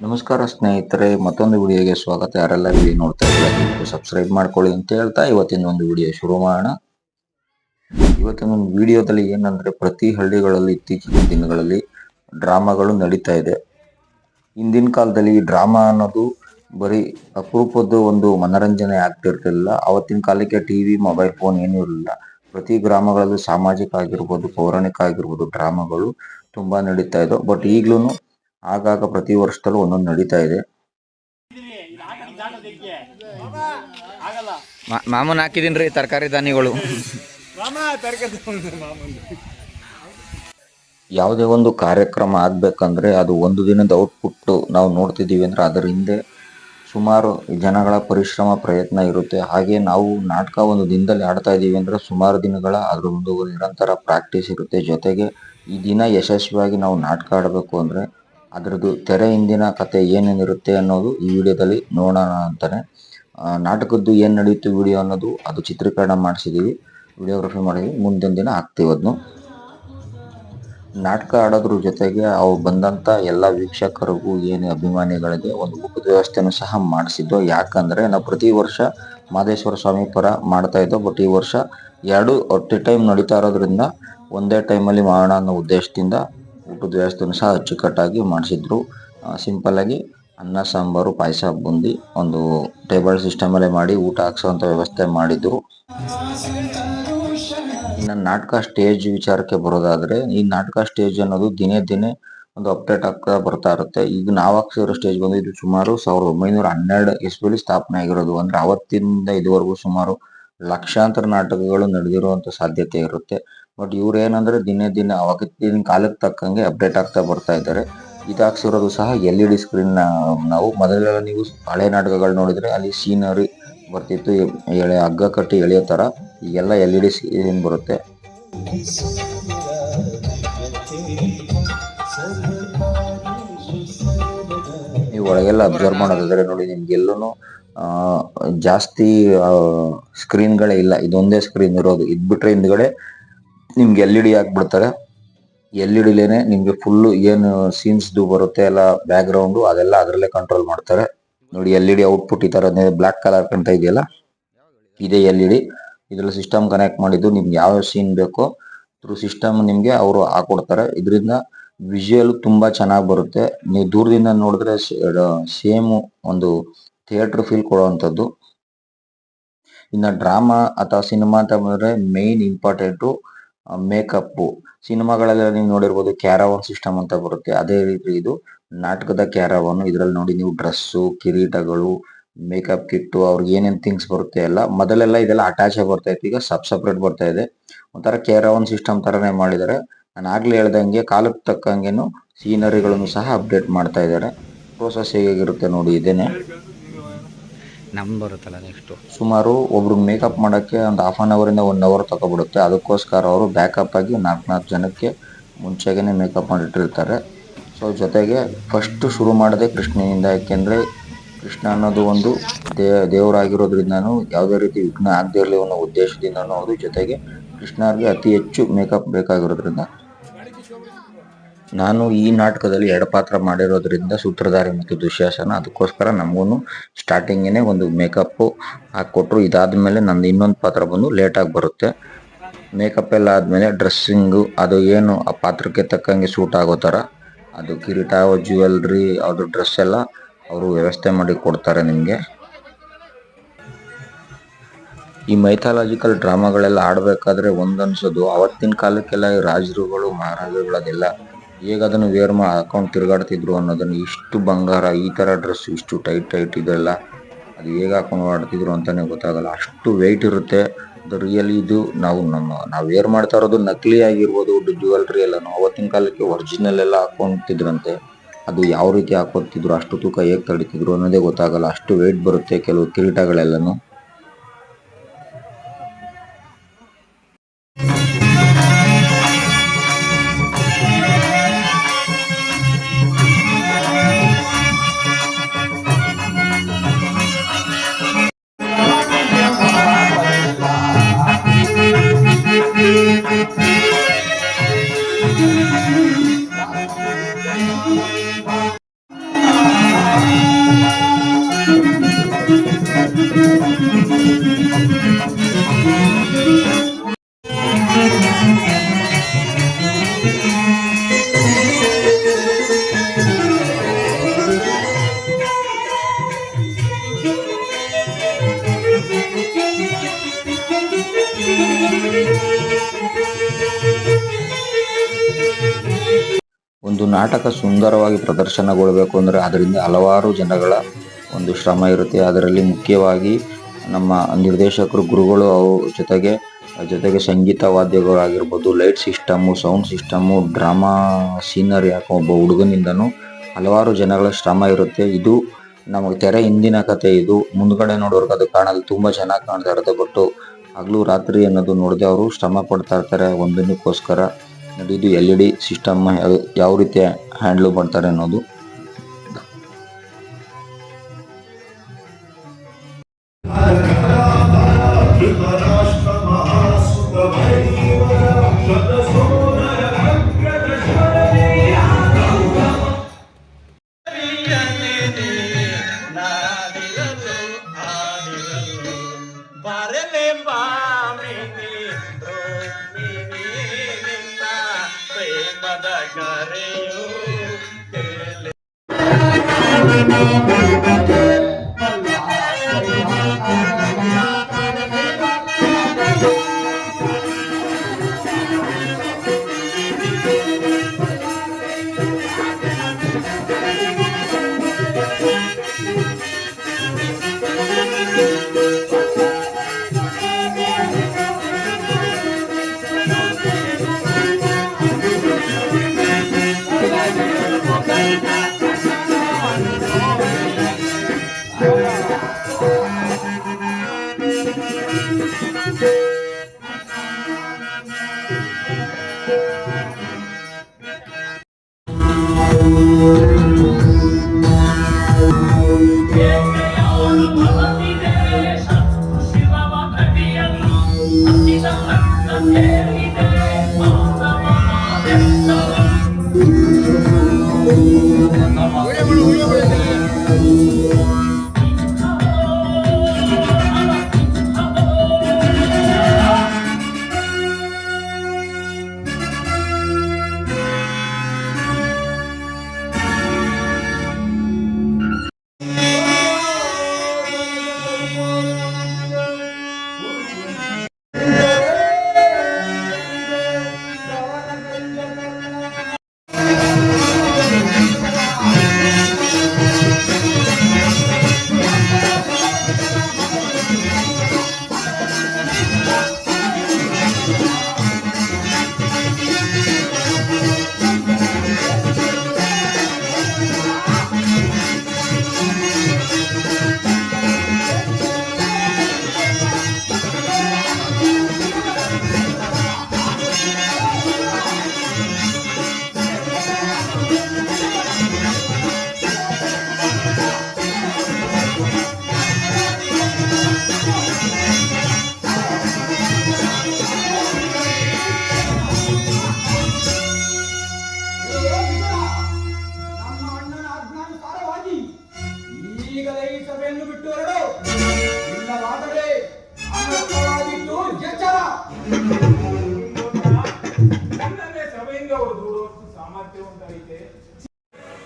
ನಮಸ್ಕಾರ ಸ್ನೇಹಿತರೆ, ಮತ್ತೊಂದು ವಿಡಿಯೋಗೆ ಸ್ವಾಗತ. ಯಾರೆಲ್ಲ ವಿಡಿಯೋ ನೋಡ್ತಾ ಇದ್ದೀರಾ ಸಬ್ಸ್ಕ್ರೈಬ್ ಮಾಡ್ಕೊಳ್ಳಿ ಅಂತ ಹೇಳ್ತಾ ಇವತ್ತಿನ ಒಂದು ವಿಡಿಯೋ ಶುರು ಮಾಡೋಣ. ಇವತ್ತಿನ ಒಂದು ವಿಡಿಯೋದಲ್ಲಿ ಏನಂದ್ರೆ, ಪ್ರತಿ ಹಳ್ಳಿಗಳಲ್ಲಿ ಇತ್ತೀಚಿನ ದಿನಗಳಲ್ಲಿ ಡ್ರಾಮಾಗಳು ನಡೀತಾ ಇದೆ. ಹಿಂದಿನ ಕಾಲದಲ್ಲಿ ಈ ಡ್ರಾಮಾ ಅನ್ನೋದು ಬರೀ ಅಪರೂಪದ ಒಂದು ಮನರಂಜನೆ ಆಗ್ತಿರ್ತಿಲ್ಲ. ಅವತ್ತಿನ ಕಾಲಕ್ಕೆ ಟಿವಿ, ಮೊಬೈಲ್ ಫೋನ್ ಏನೂ ಇರಲಿಲ್ಲ. ಪ್ರತಿ ಗ್ರಾಮಗಳಲ್ಲೂ ಸಾಮಾಜಿಕ ಆಗಿರ್ಬೋದು, ಪೌರಾಣಿಕ ಆಗಿರ್ಬೋದು ಡ್ರಾಮಾಗಳು ತುಂಬಾ ನಡೀತಾ ಇದ್ದವು. ಬಟ್ ಈಗ್ಲೂ ಆಗಾಗ ಪ್ರತಿ ವರ್ಷದಲ್ಲೂ ಒಂದೊಂದು ನಡೀತಾ ಇದೆ. ಮಾಮೂನ್ ಹಾಕಿದೀನ್ರಿ ತರಕಾರಿ ಧಾನ್ಯಗಳು. ಯಾವುದೇ ಒಂದು ಕಾರ್ಯಕ್ರಮ ಆಗ್ಬೇಕಂದ್ರೆ ಅದು ಒಂದು ದಿನದ ಔಟ್ಪುಟ್ ನಾವು ನೋಡ್ತಿದ್ದೀವಿ ಅಂದ್ರೆ ಅದರ ಹಿಂದೆ ಸುಮಾರು ಜನಗಳ ಪರಿಶ್ರಮ ಪ್ರಯತ್ನ ಇರುತ್ತೆ. ಹಾಗೆ ನಾವು ನಾಟಕ ಒಂದು ದಿನದಲ್ಲಿ ಆಡ್ತಾ ಇದ್ದೀವಿ ಅಂದ್ರೆ ಸುಮಾರು ದಿನಗಳ ಅದ್ರ ಒಂದು ನಿರಂತರ ಪ್ರಾಕ್ಟೀಸ್ ಇರುತ್ತೆ. ಜೊತೆಗೆ ಈ ದಿನ ಯಶಸ್ವಿಯಾಗಿ ನಾವು ನಾಟಕ ಆಡಬೇಕು ಅಂದ್ರೆ ಅದರದ್ದು ತೆರೆ ಹಿಂದಿನ ಕತೆ ಏನೇನಿರುತ್ತೆ ಅನ್ನೋದು ಈ ವಿಡಿಯೋದಲ್ಲಿ ನೋಡೋಣ ಅಂತಾನೆ. ನಾಟಕದ್ದು ಏನು ನಡೆಯುತ್ತೆ ವಿಡಿಯೋ ಅನ್ನೋದು ಅದು ಚಿತ್ರೀಕರಣ ಮಾಡಿಸಿದೀವಿ, ವಿಡಿಯೋಗ್ರಫಿ ಮಾಡಿದ್ವಿ. ಮುಂದಿನ ದಿನ ಹಾಕ್ತೀವಿ ಅದನ್ನು. ನಾಟಕ ಆಡೋದ್ರ ಜೊತೆಗೆ ಅವು ಬಂದಂತ ಎಲ್ಲ ವೀಕ್ಷಕರಿಗೂ ಏನು ಅಭಿಮಾನಿಗಳಿಗೆ ಒಂದು ಊಟದ ವ್ಯವಸ್ಥೆನೂ ಸಹ ಮಾಡಿಸಿದ್ದು. ಯಾಕಂದ್ರೆ ನಾವು ಪ್ರತಿ ವರ್ಷ ಮಾದೇಶ್ವರ ಸ್ವಾಮಿ ಪರ ಮಾಡ್ತಾ ಇದ್ದೋ, ಬಟ್ ಈ ವರ್ಷ ಎರಡು ಅಟ್ ಎ ಟೈಮ್ ನಡೀತಾ ಇರೋದ್ರಿಂದ ಒಂದೇ ಟೈಮಲ್ಲಿ ಮಾಡೋಣ ಅನ್ನೋ ಉದ್ದೇಶದಿಂದ ಊಟದ ವ್ಯವಸ್ಥೆನೂ ಸಹ ಅಚ್ಚುಕಟ್ಟಾಗಿ ಮಾಡಿಸಿದ್ರು. ಸಿಂಪಲ್ ಆಗಿ ಅನ್ನ, ಸಾಂಬಾರು, ಪಾಯಸ, ಬುಂದಿ ಒಂದು ಟೇಬಲ್ ಸಿಸ್ಟಮ್ ಅಲ್ಲೇ ಮಾಡಿ ಊಟ ಹಾಕ್ಸೋಂಥ ವ್ಯವಸ್ಥೆ ಮಾಡಿದ್ರು. ಇನ್ನು ನಾಟಕ ಸ್ಟೇಜ್ ವಿಚಾರಕ್ಕೆ ಬರೋದಾದ್ರೆ, ಈ ನಾಟಕ ಸ್ಟೇಜ್ ಅನ್ನೋದು ದಿನೇ ದಿನೇ ಒಂದು ಅಪ್ಡೇಟ್ ಆಗ್ತಾ ಬರ್ತಾ ಇರುತ್ತೆ. ಈಗ ನಾವು ಹಾಕ್ಸಿರೋ ಸ್ಟೇಜ್ ಬಂದು ಇದು ಸುಮಾರು 1912 ಇಸ್ವಿಲಿ ಸ್ಥಾಪನೆ ಆಗಿರೋದು. ಅಂದ್ರೆ ಅವತ್ತಿಂದ ಇದುವರೆಗೂ ಸುಮಾರು ಲಕ್ಷಾಂತರ ನಾಟಕಗಳು ನಡೆದಿರುವಂತ ಸಾಧ್ಯತೆ ಇರುತ್ತೆ. ಬಟ್ ಇವ್ರು ಏನಂದ್ರೆ ದಿನೇ ದಿನ ಅವತ್ತಿನ ಕಾಲಕ್ಕೆ ತಕ್ಕಂಗೆ ಅಪ್ಡೇಟ್ ಆಗ್ತಾ ಬರ್ತಾ ಇದ್ದಾರೆ. ಇದಾಕ್ಸಿರೋದು ಸಹ LED ಸ್ಕ್ರೀನ್. ನಾವು ಮೊದಲೆಲ್ಲ ನೀವು ಹಳೆ ನಾಟಕಗಳು ನೋಡಿದ್ರೆ ಅಲ್ಲಿ ಸೀನರಿ ಬರ್ತಿತ್ತು, ಹಗ್ಗ ಕಟ್ಟಿ ಎಳೆಯೋ ತರ. ಈಗೆಲ್ಲ LED ಸ್ಕ್ರೀನ್ ಬರುತ್ತೆ. ನೀವು ಒಳಗೆಲ್ಲ ಅಬ್ಸರ್ವ್ ಮಾಡೋದಾದ್ರೆ ನೋಡಿ, ನಿಮ್ಗೆಲ್ಲೂ ಜಾಸ್ತಿ ಸ್ಕ್ರೀನ್ಗಳೇ ಇಲ್ಲ, ಇದೊಂದೇ ಸ್ಕ್ರೀನ್ ಇರೋದು. ಇದ್ ಬಿಟ್ರೆ ಹಿಂದ್ಗಡೆ ನಿಮ್ಗೆ LED ಹಾಕ್ಬಿಡ್ತಾರೆ. LED ನಿಮ್ಗೆ ಫುಲ್ ಏನು ಸೀನ್ಸ್ದು ಬರುತ್ತೆ ಎಲ್ಲ ಬ್ಯಾಕ್ ಗ್ರೌಂಡು ಅದೆಲ್ಲ ಅದರಲ್ಲೇ ಕಂಟ್ರೋಲ್ ಮಾಡ್ತಾರೆ. ನೋಡಿ LED ಔಟ್ಪುಟ್ ಈ ತರ ಬ್ಲಾಕ್ ಕಲರ್ ಕಾಣ್ತಾ ಇದೆಯಲ್ಲ, ಇದೇ LED. ಇದ್ರಲ್ಲಿ ಸಿಸ್ಟಮ್ ಕನೆಕ್ಟ್ ಮಾಡಿದ್ದು ನಿಮ್ಗೆ ಯಾವ ಸೀನ್ ಬೇಕೋ ಥ್ರೂ ಸಿಸ್ಟಮ್ ನಿಮ್ಗೆ ಅವರು ಹಾಕೊಡ್ತಾರೆ. ಇದರಿಂದ ವಿಜುವಲ್ ತುಂಬಾ ಚೆನ್ನಾಗಿ ಬರುತ್ತೆ. ನೀವು ದೂರದಿಂದ ನೋಡಿದ್ರೆ ಸೇಮ್ ಒಂದು ಥಿಯೇಟರ್ ಫೀಲ್ ಕೊಡುವಂಥದ್ದು. ಇನ್ನ ಡ್ರಾಮಾ ಅಥವಾ ಸಿನಿಮಾ ಅಂತ ಬಂದ್ರೆ ಮೇನ್ ಇಂಪಾರ್ಟೆಂಟು ಮೇಕಪ್. ಸಿನಿಮಾಗಳೆಲ್ಲ ನೀವು ನೋಡಿರ್ಬೋದು ಕ್ಯಾರವಾನ್ ಸಿಸ್ಟಮ್ ಅಂತ ಬರುತ್ತೆ. ಅದೇ ರೀತಿ ಇದು ನಾಟಕದ ಕ್ಯಾರವಾನ್. ಇದ್ರಲ್ಲಿ ನೋಡಿ ನೀವು ಡ್ರೆಸ್ಸು, ಕಿರೀಟಗಳು, ಮೇಕಪ್ ಕಿಟ್ಟು, ಅವ್ರಿಗೆ ಏನೇನ್ ಥಿಂಗ್ಸ್ ಬರುತ್ತೆ ಎಲ್ಲ. ಮೊದಲೆಲ್ಲ ಇದೆಲ್ಲ ಅಟ್ಯಾಚ್ ಬರ್ತಾ ಇತ್ತು, ಈಗ ಸಪ್ರೇಟ್ ಬರ್ತಾ ಇದೆ. ಒಂಥರ ಕ್ಯಾರವಾನ್ ಸಿಸ್ಟಮ್ ತರನೇ ಮಾಡಿದ್ದಾರೆ. ನಾನು ಆಗ್ಲೇ ಹೇಳ್ದಂಗೆ ಕಾಲಕ್ಕೆ ತಕ್ಕಂಗೆನು ಸೀನರಿಗಳನ್ನು ಸಹ ಅಪ್ಡೇಟ್ ಮಾಡ್ತಾ ಇದ್ದಾರೆ. ಪ್ರೋಸೆಸ್ ಹೇಗಿರುತ್ತೆ ನೋಡಿ, ಇದೇನೆ. ಬರುತ್ತಲ್ಲ ನೆಕ್ಸ್ಟ್ ಸುಮಾರು ಒಬ್ರು ಮೇಕಪ್ ಮಾಡಕ್ಕೆ ಒಂದು ½ an hour ಇಂದ 1 hour ತಗೊಬಿಡುತ್ತೆ. ಅದಕ್ಕೋಸ್ಕರ ಅವರು ಬ್ಯಾಕಪ್ ಆಗಿ 4 ಜನಕ್ಕೆ ಮುಂಚೆಗೇನೆ ಮೇಕಪ್ ಮಾಡಿಟ್ಟಿರ್ತಾರೆ. ಸೊ ಜೊತೆಗೆ ಫಸ್ಟ್ ಶುರು ಮಾಡದೆ ಕೃಷ್ಣನಿಂದ. ಯಾಕೆಂದ್ರೆ ಕೃಷ್ಣ ಅನ್ನೋದು ಒಂದು ದೇವರಾಗಿರೋದ್ರಿಂದನೂ ಯಾವುದೇ ರೀತಿ ವಿಘ್ನ ಆಗದೆ ಇರಲಿ ಅನ್ನೋ ಉದ್ದೇಶದಿಂದನೂ ಹೌದು. ಜೊತೆಗೆ ಕೃಷ್ಣರ್ಗೆ ಅತಿ ಹೆಚ್ಚು ಮೇಕಪ್ ಬೇಕಾಗಿರೋದ್ರಿಂದ. ನಾನು ಈ ನಾಟಕದಲ್ಲಿ 2 ಪಾತ್ರ ಮಾಡಿರೋದ್ರಿಂದ ಸೂತ್ರಧಾರಿ ಮತ್ತು ದುಶ್ಯಾಸನ. ಅದಕ್ಕೋಸ್ಕರ ನಮಗೂ ಸ್ಟಾರ್ಟಿಂಗೇನೆ ಒಂದು ಮೇಕಪ್ ಹಾಕೊಟ್ರು. ಇದಾದ್ಮೇಲೆ ನಂದು ಇನ್ನೊಂದು ಪಾತ್ರ ಬಂದು ಲೇಟಾಗಿ ಬರುತ್ತೆ. ಮೇಕಪ್ ಎಲ್ಲ ಆದ್ಮೇಲೆ ಡ್ರೆಸ್ಸಿಂಗು ಅದು ಏನು ಆ ಪಾತ್ರಕ್ಕೆ ತಕ್ಕಂಗೆ ಸೂಟ್ ಆಗೋ ಥರ ಅದು ಕಿರೀಟ, ಜ್ಯುವೆಲ್ರಿ, ಅದು ಡ್ರೆಸ್ ಎಲ್ಲ ಅವರು ವ್ಯವಸ್ಥೆ ಮಾಡಿ ಕೊಡ್ತಾರೆ ನಿಮಗೆ. ಈ ಮೈಥಾಲಜಿಕಲ್ ಡ್ರಾಮಾಗಳೆಲ್ಲ ಆಡ್ಬೇಕಾದ್ರೆ ಒಂದನ್ಸೋದು, ಅವತ್ತಿನ ಕಾಲಕ್ಕೆಲ್ಲ ಈ ರಾಜರುಗಳು, ಮಹಾರಾಜರುಗಳು ಅದೆಲ್ಲ ಹೇಗೆ ಅದನ್ನು ವೇರ್ ಹಾಕೊಂಡು ತಿರುಗಾಡ್ತಿದ್ರು ಅನ್ನೋದನ್ನು. ಇಷ್ಟು ಬಂಗಾರ, ಈ ತರ ಡ್ರೆಸ್, ಇಷ್ಟು ಟೈಟ್ ಇದೆಲ್ಲ ಅದು ಹೇಗೆ ಹಾಕೊಂಡು ಆಡ್ತಿದ್ರು ಅಂತಾನೆ ಗೊತ್ತಾಗಲ್ಲ. ಅಷ್ಟು ವೆಯ್ಟ್ ಇರುತ್ತೆ. ಅದು ರಿಯಲಿ ಇದು ನಾವು ವೇರ್ ಮಾಡ್ತಾ ಇರೋದು ನಕಲಿ ಆಗಿರ್ಬೋದು. ಜ್ಯುವೆಲ್ರಿ ಎಲ್ಲಾನು ಅವತ್ತಿನ ಕಾಲಕ್ಕೆ ಒರಿಜಿನಲ್ ಎಲ್ಲ ಹಾಕೊಂತಿದ್ರಂತೆ. ಅದು ಯಾವ ರೀತಿ ಹಾಕೋತಿದ್ರು, ಅಷ್ಟು ತೂಕ ಹೇಗೆ ತಡಿತಿದ್ರು ಅನ್ನೋದೇ ಗೊತ್ತಾಗಲ್ಲ. ಅಷ್ಟು ವೆಯ್ಟ್ ಬರುತ್ತೆ ಕೆಲವು ಕಿರೀಟಗಳೆಲ್ಲನು. ನಾಟಕ ಸುಂದರವಾಗಿ ಪ್ರದರ್ಶನಗೊಳ್ಳಬೇಕು ಅಂದರೆ ಅದರಿಂದ ಹಲವಾರು ಜನಗಳ ಒಂದು ಶ್ರಮ ಇರುತ್ತೆ. ಅದರಲ್ಲಿ ಮುಖ್ಯವಾಗಿ ನಮ್ಮ ನಿರ್ದೇಶಕರು, ಗುರುಗಳು, ಜೊತೆಗೆ ಸಂಗೀತ ವಾದ್ಯಗಳಾಗಿರ್ಬೋದು, light system, sound system, drama scenery ಹಾಕೋ ಒಬ್ಬ ಹುಡುಗನಿಂದನೂ ಹಲವಾರು ಜನಗಳ ಶ್ರಮ ಇರುತ್ತೆ. ಇದು ನಮಗೆ ತೆರೆ ಹಿಂದಿನ ಕತೆ. ಇದು ಮುಂದ್ಗಡೆ ನೋಡೋರ್ಗೆ ಅದು ಕಾಣಲು ತುಂಬ ಚೆನ್ನಾಗಿ ಕಾಣ್ತಾ ಇರುತ್ತೆ. ಬಟ್ ಹಗಲು ರಾತ್ರಿ ಅನ್ನೋದು ನೋಡದೆ ಅವರು ಶ್ರಮ ಪಡ್ತಾ ಇರ್ತಾರೆ ಒಂದಕ್ಕೋಸ್ಕರ. ಇದು LED ಸಿಸ್ಟಮ್ ಯಾವ ರೀತಿ ಹ್ಯಾಂಡ್ಲ್ ಮಾಡ್ತಾರೆ ಅನ್ನೋದು.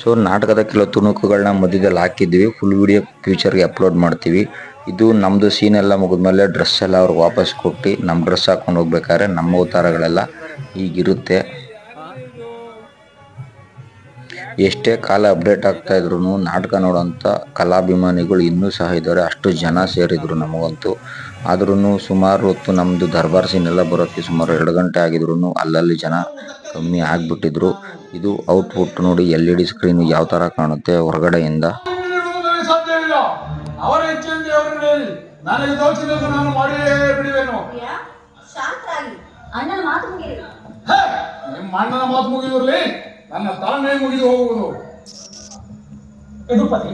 ಸೊ ನಾಟಕದ ಕೆಲವು ತುಣುಕುಗಳನ್ನ ಮಧ್ಯದಲ್ಲಿ ಹಾಕಿದ್ವಿ. ಫುಲ್ ವಿಡಿಯೋ ಫ್ಯೂಚರ್ಗೆ ಅಪ್ಲೋಡ್ ಮಾಡ್ತೀವಿ. ಇದು ನಮ್ಮದು ಸೀನ್ ಎಲ್ಲ ಮುಗಿದ್ಮೇಲೆ ಡ್ರೆಸ್ ಎಲ್ಲ ಅವ್ರಿಗೆ ವಾಪಸ್ ಕೊಟ್ಟು ನಮ್ಮ ಡ್ರೆಸ್ ಹಾಕೊಂಡು ಹೋಗ್ಬೇಕಾದ್ರೆ ನಮ್ಮ ಅವತಾರಗಳೆಲ್ಲ ಹೀಗಿರುತ್ತೆ. ಎಷ್ಟೇ ಕಾಲ ಅಪ್ಡೇಟ್ ಆಗ್ತಾ ಇದ್ರು ನಾಟಕ ನೋಡೋಂಥ ಕಲಾಭಿಮಾನಿಗಳು ಇನ್ನೂ ಸಹ ಇದ್ದಾರೆ. ಅಷ್ಟು ಜನ ಸೇರಿದ್ರು ನಮಗಂತೂ. ಆದ್ರೂ ಸುಮಾರು ಹೊತ್ತು ನಮ್ಮದು ದರ್ಬಾರ್ ಸೀನ್ ಎಲ್ಲ ಬರೋಕ್ಕೆ ಸುಮಾರು 2 ಗಂಟೆ ಆಗಿದ್ರು ಅಲ್ಲಲ್ಲಿ ಜನ ಕಮ್ಮಿ ಆಗಿಬಿಟ್ಟಿದ್ರು. ಇದು ಔಟ್ಪುಟ್ ನೋಡಿ, LED ಸ್ಕ್ರೀನ್ ಯಾವ ಥರ ಕಾಣುತ್ತೆ ಹೊರಗಡೆಯಿಂದ. ನಿಮ್ಮ ಅಣ್ಣನ ಮಾತು ಮುಗಿದಿರಲಿ, ನನ್ನ ತಾಳ್ಮೆ ಮುಗಿದು ಹೋಗುವುದು. ಯದುಪತಿ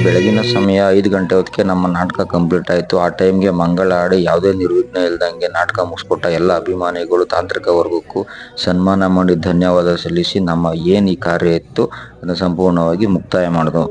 ಬೆಳಗಿನ ಸಮಯ 5 ಗಂಟೆ ಹೊತ್ತಿಗೆ ನಮ್ಮ ನಾಟಕ ಕಂಪ್ಲೀಟ್ ಆಯಿತು. ಆ ಟೈಮ್ಗೆ ಮಂಗಳ ಹಾಡಿ ಯಾವುದೇ ನಿರ್ವಿಘ್ನ ಇಲ್ದಂಗೆ ನಾಟಕ ಮುಗಿಸ್ಕೊಟ್ಟ ಎಲ್ಲ ಅಭಿಮಾನಿಗಳು, ತಾಂತ್ರಿಕ ವರ್ಗಕ್ಕೂ ಸನ್ಮಾನ ಮಾಡಿ ಧನ್ಯವಾದ ಸಲ್ಲಿಸಿ ನಮ್ಮ ಏನು ಈ ಕಾರ್ಯ ಇತ್ತು ಅದನ್ನು ಸಂಪೂರ್ಣವಾಗಿ ಮುಕ್ತಾಯ ಮಾಡಿದವು.